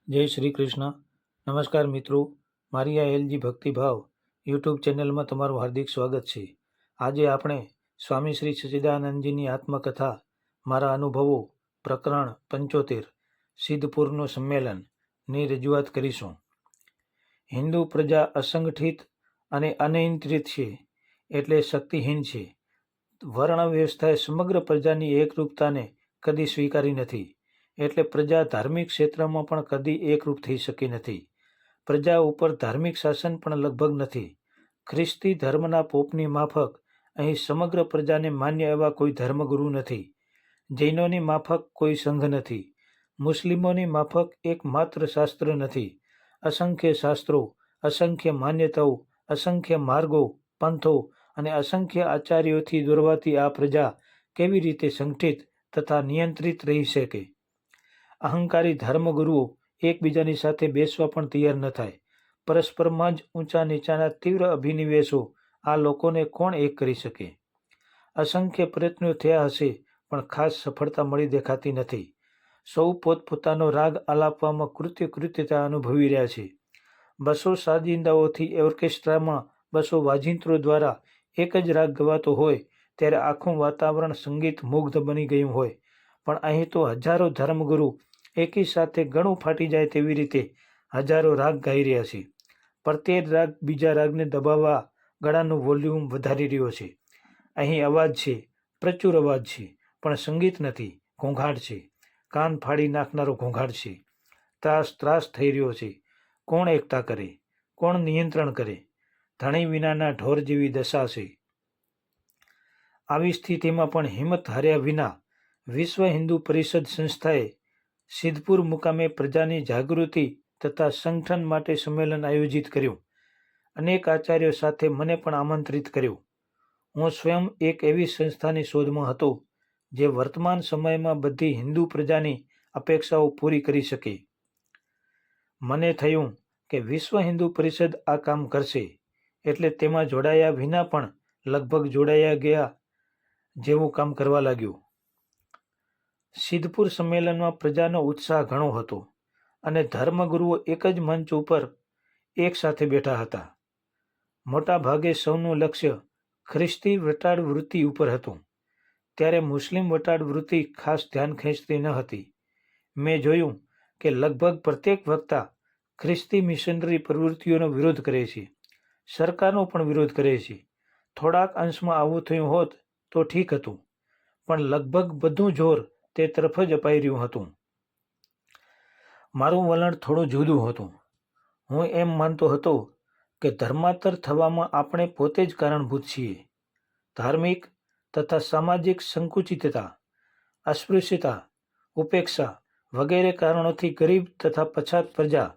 જય શ્રી કૃષ્ણ. નમસ્કાર મિત્રો, મારી આ એલજી ભક્તિભાવ યુટ્યુબ ચેનલમાં તમારું હાર્દિક સ્વાગત છે. આજે આપણે સ્વામી શ્રી સચ્ચિદાનંદજીની આત્મકથા મારા અનુભવો પ્રકરણ 75 સિદ્ધપુરનું સંમેલનની રજૂઆત કરીશું. હિન્દુ પ્રજા અસંગઠિત અને અનિયંત્રિત છે, એટલે શક્તિહીન છે. વર્ણ વ્યવસ્થાએ સમગ્ર પ્રજાની એકરૂપતાને કદી સ્વીકારી નથી, એટલે પ્રજા ધાર્મિક ક્ષેત્રમાં પણ કદી એકરૂપ થઈ શકી નથી. પ્રજા ઉપર ધાર્મિક શાસન પણ લગભગ નથી. ખ્રિસ્તી ધર્મના પોપની માફક અહીં સમગ્ર પ્રજાને માન્ય એવા કોઈ ધર્મગુરુ નથી. જૈનોની માફક કોઈ સંઘ નથી. મુસ્લિમોની માફક એકમાત્ર શાસ્ત્ર નથી. અસંખ્ય શાસ્ત્રો, અસંખ્ય માન્યતાઓ, અસંખ્ય માર્ગો, પંથો અને અસંખ્ય આચાર્યોથી દોરવાતી આ પ્રજા કેવી રીતે સંગઠિત તથા નિયંત્રિત રહી શકે? અહંકારી ધર્મગુરુઓ એકબીજાની સાથે બેસવા પણ તૈયાર ન થાય. પરસ્પરમાં જ ઊંચા નીચાના તીવ્ર અભિનિવેશો આ લોકોને કોણ એક કરી શકે? અસંખ્ય પ્રયત્નો થયા હશે, પણ ખાસ સફળતા મળી દેખાતી નથી. સૌ પોતપોતાનો રાગ આલાપવામાં કૃત્યતા અનુભવી રહ્યા છે. 200 સાજિંદાઓથી ઓર્કેસ્ટ્રામાં 200 વાજિંત્રો દ્વારા એક જ રાગ ગવાતો હોય ત્યારે આખું વાતાવરણ સંગીત મુગ્ધ બની ગયું હોય, પણ અહીં તો હજારો ધર્મગુરુ એકી સાથે ગળું ફાટી જાય તેવી રીતે હજારો રાગ ગાઈ રહ્યા છે. પ્રત્યેક રાગ બીજા રાગને દબાવવા ગળાનું વોલ્યુમ વધારી રહ્યો છે. અહીં અવાજ છે, પ્રચુર અવાજ છે, પણ સંગીત નથી, ઘોંઘાટ છે. કાન ફાડી નાખનારો ઘોંઘાટ છે. ત્રાસ થઈ રહ્યો છે. કોણ એકતા કરે? કોણ નિયંત્રણ કરે? ધણી વિનાના ઢોર જેવી દશા છે. આવી સ્થિતિમાં પણ હિંમત હાર્યા વિના વિશ્વ હિન્દુ પરિષદ સંસ્થાએ સિદ્ધપુર મુકામે પ્રજાની જાગૃતિ તથા સંગઠન માટે સંમેલન આયોજિત કર્યું. અનેક આચાર્યો સાથે મને પણ આમંત્રિત કર્યો. હું સ્વયં એક એવી સંસ્થાની શોધમાં હતો જે વર્તમાન સમયમાં બધી હિન્દુ પ્રજાની અપેક્ષાઓ પૂરી કરી શકે. મને થયું કે વિશ્વ હિન્દુ પરિષદ આ કામ કરશે, એટલે તેમાં જોડાયા વિના પણ લગભગ જોડાયા ગયા જેવું કામ કરવા લાગ્યું. સિદ્ધપુર સંમેલનમાં પ્રજાનો ઉત્સાહ ઘણો હતો અને ધર્મગુરુઓ એક જ મંચ ઉપર એક સાથે બેઠા હતા. મોટા ભાગે સૌનું લક્ષ્ય ખ્રિસ્તી વટાડ વૃત્તિ ઉપર હતું, ત્યારે મુસ્લિમ વટાડ વૃત્તિ ખાસ ધ્યાન ખેંચતી ન હતી. મેં જોયું કે લગભગ પ્રત્યેક વક્તા ખ્રિસ્તી મિશનરી પ્રવૃત્તિઓનો વિરોધ કરે છે, સરકારનો પણ વિરોધ કરે છે. થોડાક અંશમાં આવું થયું હોત તો ઠીક હતું, પણ લગભગ બધું જોર તે તરફ જ અપાઈ રહ્યું હતું. મારું વલણ થોડું જુદું હતું. હું એમ માનતો હતો કે ધર્માંતર થવામાં આપણે પોતે જ કારણભૂત છીએ. ધાર્મિક તથા સામાજિક સંકુચિતતા, અસ્પૃશ્યતા, ઉપેક્ષા વગેરે કારણોથી ગરીબ તથા પછાત પ્રજા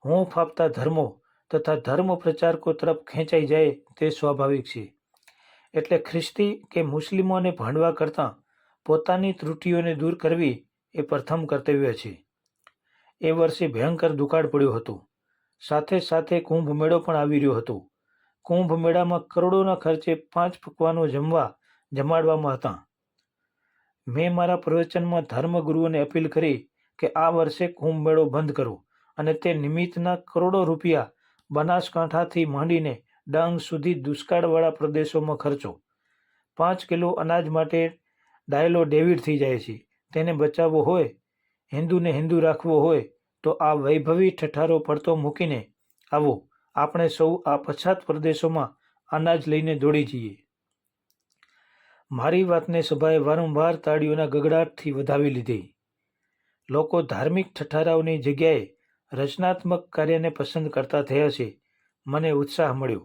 હું ફાપતા ધર્મો તથા ધર્મ પ્રચારકો તરફ ખેંચાઈ જાય તે સ્વાભાવિક છે. એટલે ખ્રિસ્તી કે મુસ્લિમોને ભાંડવા કરતાં પોતાની ત્રુટિઓને દૂર કરવી એ પ્રથમ કર્તવ્ય છે. એ વર્ષે ભયંકર દુકાળ પડ્યો હતો. સાથે સાથે કુંભ મેળો પણ આવી રહ્યો હતો. કુંભ મેળામાં કરોડોના ખર્ચે 5 પકવાનો જમાડવામાં હતા. મેં મારા પ્રવચનમાં ધર્મગુરુઓને અપીલ કરી કે આ વર્ષે કુંભ મેળો બંધ કરો અને તે નિમિત્તના કરોડો રૂપિયા બનાસકાંઠાથી માંડીને ડાંગ સુધી દુષ્કાળવાળા પ્રદેશોમાં ખર્ચો. 5 કિલો અનાજ માટે ડાયલો ડેવિડ થઈ જાય છે. તેને બચાવવો હોય, હિન્દુને હિન્દુ રાખવો હોય તો આ વૈભવી ઠઠારો પડતો મૂકીને આવો, આપણે સૌ આ પછાત પ્રદેશોમાં અનાજ લઈને દોડી જઈએ. મારી વાતને સભાએ વારંવાર તાળીઓના ગગડાટથી વધાવી લીધી. લોકો ધાર્મિક ઠઠારાઓની જગ્યાએ રચનાત્મક કાર્યને પસંદ કરતા થયા છે. મને ઉત્સાહ મળ્યો,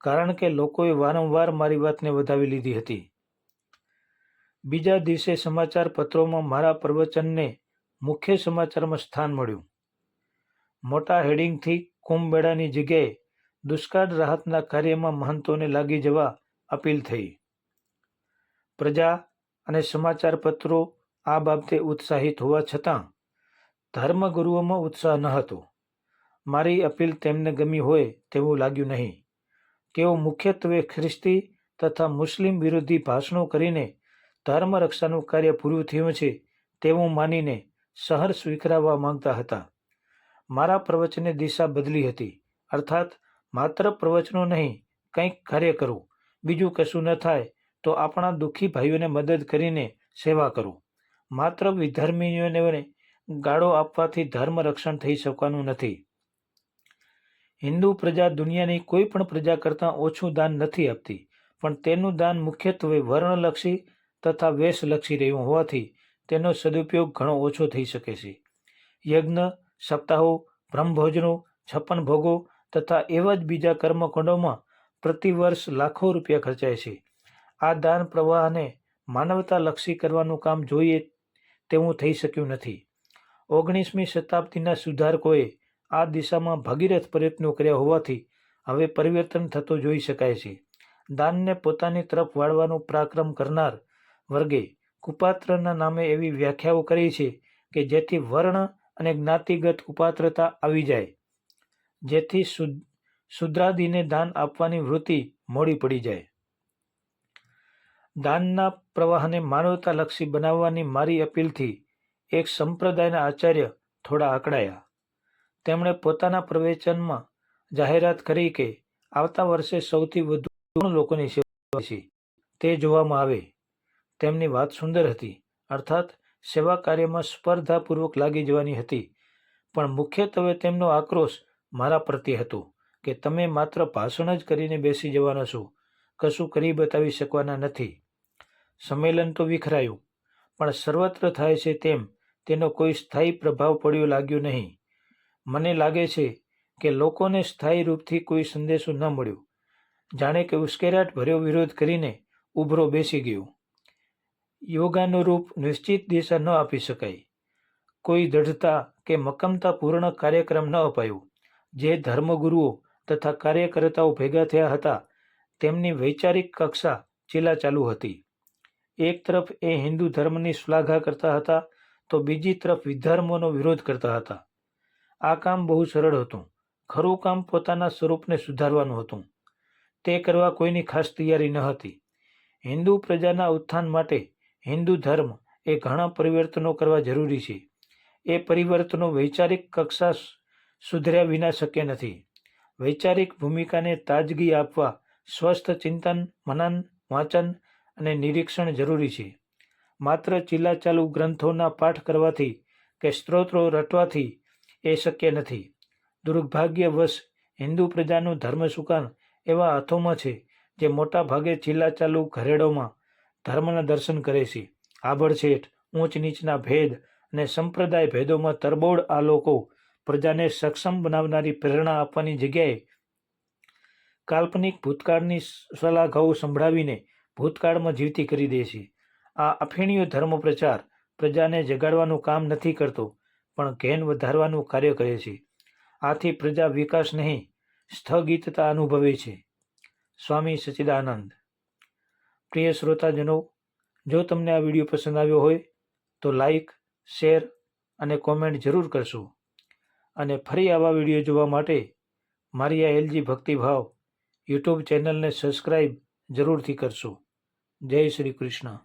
કારણ કે લોકોએ વારંવાર મારી વાતને વધાવી લીધી હતી. બીજા દિવસે સમાચાર પત્રોમાં મારા પ્રવચનને મુખ્ય સમાચારમાં સ્થાન મળ્યું. મોટા હેડિંગથી કુંભ મેળાની જગ્યાએ દુષ્કાળ રાહતના કાર્યમાં મહંતોને લાગી જવા અપીલ થઈ. પ્રજા અને સમાચાર પત્રો આ બાબતે ઉત્સાહિત હોવા છતાં ધર્મગુરુઓમાં ઉત્સાહ ન હતો. મારી અપીલ તેમને ગમી હોય તેવું લાગ્યું નહીં. તેઓ મુખ્યત્વે ખ્રિસ્તી તથા મુસ્લિમ વિરોધી ભાષણો કરીને ધર્મ રક્ષાનું કાર્ય પૂરું થયું છે તેવું માનીને સહર્ષ વિખરાવવા માંગતા હતા. મારા પ્રવચને દિશા બદલી હતી, અર્થાત માત્ર પ્રવચનો નહીં, કંઈક કાર્ય કરવું. બીજું કશું ન થાય તો આપણા દુઃખી ભાઈઓને મદદ કરીને સેવા કરો. માત્ર વિધર્મીઓને ગાળો આપવાથી ધર્મ રક્ષણ થઈ શકવાનું નથી. હિન્દુ પ્રજા દુનિયાની કોઈ પણ પ્રજા કરતાં ઓછું દાન નથી આપતી, પણ તેનું દાન મુખ્યત્વે વર્ણલક્ષી તથા વેશલક્ષી રહ્યું હોવાથી તેનો સદુપયોગ ઘણો ઓછો થઈ શકે છે. યજ્ઞ, સપ્તાહો, બ્રહ્મભોજનો, 56 ભોગો તથા એવા જ બીજા કર્મકાંડોમાં પ્રતિવર્ષ લાખો રૂપિયા ખર્ચાય છે. આ દાન પ્રવાહને માનવતાલક્ષી કરવાનું કામ જોઈએ તેવું થઈ શક્યું નથી. 19મી શતાબ્દીના સુધારકોએ આ દિશામાં ભગીરથ પ્રયત્નો કર્યા હોવાથી હવે પરિવર્તન થતો જોઈ શકાય છે. દાનને પોતાની તરફ વાળવાનો પરાક્રમ કરનાર વર્ગે કુપાત્રના નામે એવી વ્યાખ્યાઓ કરી છે કે જેથી વર્ણ અને જ્ઞાતિગત કુપાત્રતા આવી જાય, જેથી શુદ્રાદિને દાન આપવાની વૃત્તિ મોડી પડી જાય. દાનના પ્રવાહને માનવતાલક્ષી બનાવવાની મારી અપીલથી એક સંપ્રદાયના આચાર્ય થોડા અકળાયા. તેમણે પોતાના પ્રવચનમાં જાહેરાત કરી કે આવતા વર્ષે સૌથી વધુ લોકોની સેવા છે તે જોવામાં આવે. તેમની વાત સુંદર હતી, અર્થાત સેવા કાર્યમાં સ્પર્ધાપૂર્વક લાગી જવાની હતી, પણ મુખ્યત્વે તેમનો આક્રોશ મારા પ્રત્યે હતો કે તમે માત્ર ભાષણ જ કરીને બેસી જવાના છો, કશું કરી બતાવી શકવાના નથી. સંમેલન તો વિખરાયું, પણ સર્વત્ર થાય છે તેમ તેનો કોઈ સ્થાયી પ્રભાવ પડ્યો લાગ્યો નહીં. મને લાગે છે કે લોકોને સ્થાયી રૂપથી કોઈ સંદેશો ન મળ્યો, જાણે કે ઉશ્કેરાટ ભર્યો વિરોધ કરીને ઉભરો બેસી ગયો. યોગાનુરૂપ નિશ્ચિત દિશા ન આપી શકાય. કોઈ દ્રઢતા કે મક્કમતાપૂર્ણ કાર્યક્રમ ન અપાયો. જે ધર્મગુરુઓ તથા કાર્યકર્તાઓ ભેગા થયા હતા તેમની વૈચારિક કક્ષા ચીલાચાલુ હતી. એક તરફ એ હિન્દુ ધર્મની શ્લાઘા કરતા હતા તો બીજી તરફ વિધર્મોનો વિરોધ કરતા હતા. આ કામ બહુ સરળ હતું. ખરું કામ પોતાના સ્વરૂપને સુધારવાનું હતું. તે કરવા કોઈની ખાસ તૈયારી ન હતી. હિન્દુ પ્રજાના ઉત્થાન માટે હિન્દુ ધર્મ એ ઘણા પરિવર્તનો કરવા જરૂરી છે. એ પરિવર્તનો વૈચારિક કક્ષા સુધર્યા વિના શક્ય નથી. વૈચારિક ભૂમિકાને તાજગી આપવા સ્વસ્થ ચિંતન, મનન, વાંચન અને નિરીક્ષણ જરૂરી છે. માત્ર ચીલાચાલુ ગ્રંથોના પાઠ કરવાથી કે સ્ત્રોત્રો રટવાથી એ શક્ય નથી. દુર્ભાગ્યવશ હિન્દુ પ્રજાનું ધર્મસુકાન એવા હાથોમાં છે જે મોટા ભાગે ચીલાચાલુ ઘરેડોમાં ધર્મના દર્શન કરે છે. આભડછેટ, ઊંચ નીચના ભેદ અને સંપ્રદાય ભેદોમાં તરબોળ આ લોકો પ્રજાને સક્ષમ બનાવનારી પ્રેરણા આપવાની જગ્યાએ કાલ્પનિક ભૂતકાળની સલાઘાઓ સંભળાવીને ભૂતકાળમાં જીવતી કરી દે છે. આ અફીણિયો ધર્મ પ્રચાર પ્રજાને જગાડવાનું કામ નથી કરતો, પણ ઘેન વધારવાનું કાર્ય કરે છે. આથી પ્રજા વિકાસ નહીં, સ્થગિતતા અનુભવે છે. સ્વામી સચ્ચિદાનંદ. પ્રિય શ્રોતાજનો, જો તમને આ વિડીયો પસંદ આવ્યો હોય તો લાઈક, શેર અને કોમેન્ટ જરૂર કરશો. અને ફરી આવા વિડીયો જોવા માટે મારી આ એલજી ભક્તિભાવ યુટ્યુબ ચેનલને સબસ્ક્રાઈબ જરૂરથી કરશો. જય શ્રી કૃષ્ણ.